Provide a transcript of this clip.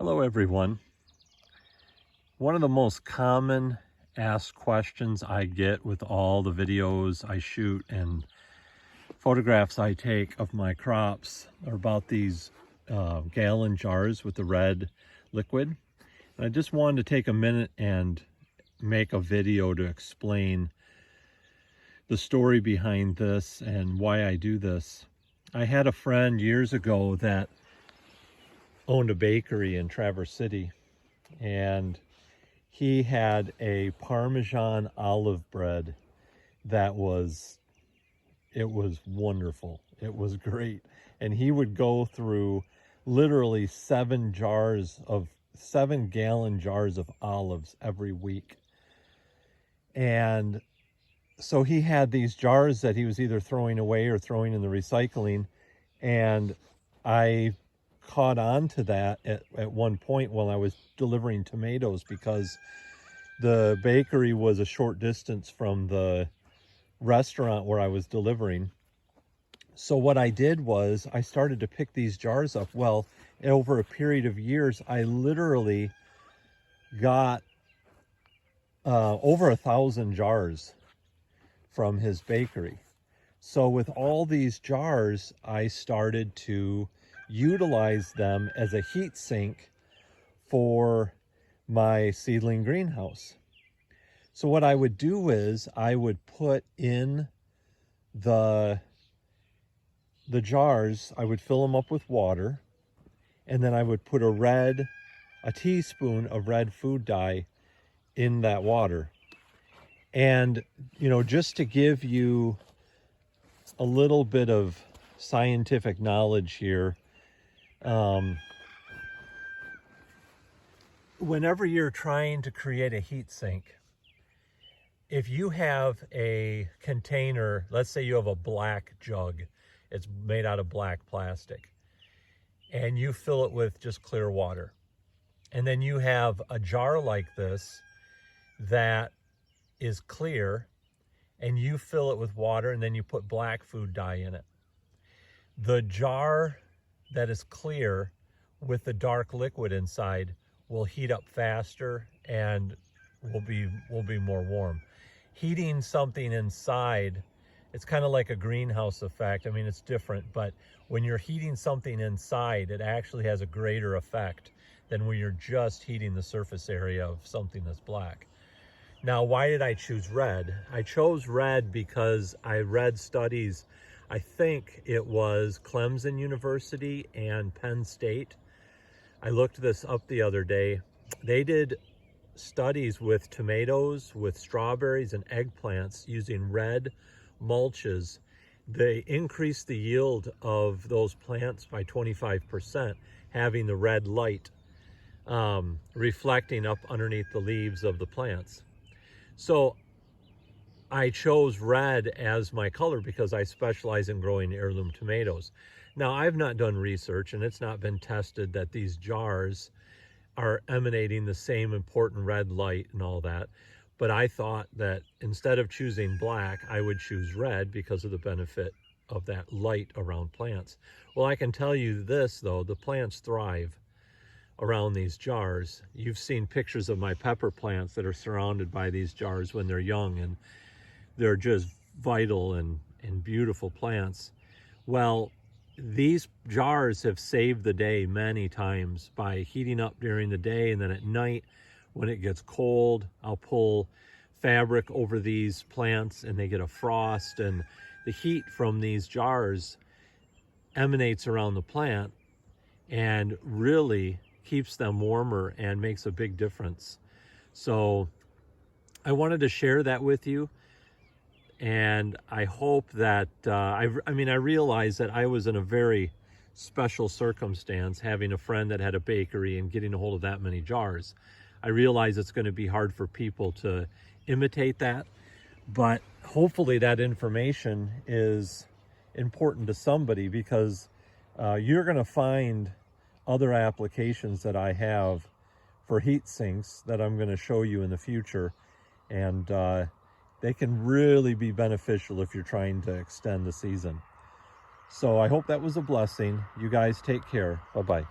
Hello everyone. One of the most common asked questions I get with all the videos I shoot and photographs I take of my crops are about these gallon jars with the red liquid. And I just wanted to take a minute and make a video to explain the story behind this and why I do this. I had a friend years ago that owned a bakery in Traverse City, and he had a Parmesan olive bread that was wonderful. It was great. And he would go through literally 7 gallon jars of olives every week. And so he had these jars that he was either throwing away or throwing in the recycling. And I caught on to that at one point while I was delivering tomatoes, because the bakery was a short distance from the restaurant where I was delivering. So what I did was I started to pick these jars up. Well, over a period of years, I literally got over 1,000 jars from his bakery. So with all these jars, I started to utilize them as a heat sink for my seedling greenhouse. So what I would do is I would put in the jars, I would fill them up with water, and then I would put a teaspoon of red food dye in that water. And, just to give you a little bit of scientific knowledge here, whenever you're trying to create a heat sink, if you have a container, let's say you have a black jug, it's made out of black plastic, and you fill it with just clear water, and then you have a jar like this that is clear, and you fill it with water, and then you put black food dye in it. The jar that is clear with the dark liquid inside will heat up faster and will be more warm. Heating something inside, it's kind of like a greenhouse effect. I mean, it's different, but when you're heating something inside, it actually has a greater effect than when you're just heating the surface area of something that's black. Now, why did I choose red? I chose red because I read studies. I think it was Clemson University and Penn State. I looked this up the other day. They did studies with tomatoes, with strawberries, and eggplants using red mulches. They increased the yield of those plants by 25%, having the red light reflecting up underneath the leaves of the plants. So I chose red as my color because I specialize in growing heirloom tomatoes. Now, I've not done research, and it's not been tested that these jars are emanating the same important red light and all that. But I thought that instead of choosing black, I would choose red because of the benefit of that light around plants. Well, I can tell you this, though, the plants thrive around these jars. You've seen pictures of my pepper plants that are surrounded by these jars when they're young, and they're just vital and beautiful plants. Well, these jars have saved the day many times by heating up during the day, and then at night when it gets cold, I'll pull fabric over these plants and they get a frost, and the heat from these jars emanates around the plant and really keeps them warmer and makes a big difference. So I wanted to share that with you. And I hope that, I realized that I was in a very special circumstance, having a friend that had a bakery and getting a hold of that many jars. I realize it's going to be hard for people to imitate that, but hopefully that information is important to somebody, because you're going to find other applications that I have for heat sinks that I'm going to show you in the future. And they can really be beneficial if you're trying to extend the season. So I hope that was a blessing. You guys take care. Bye-bye.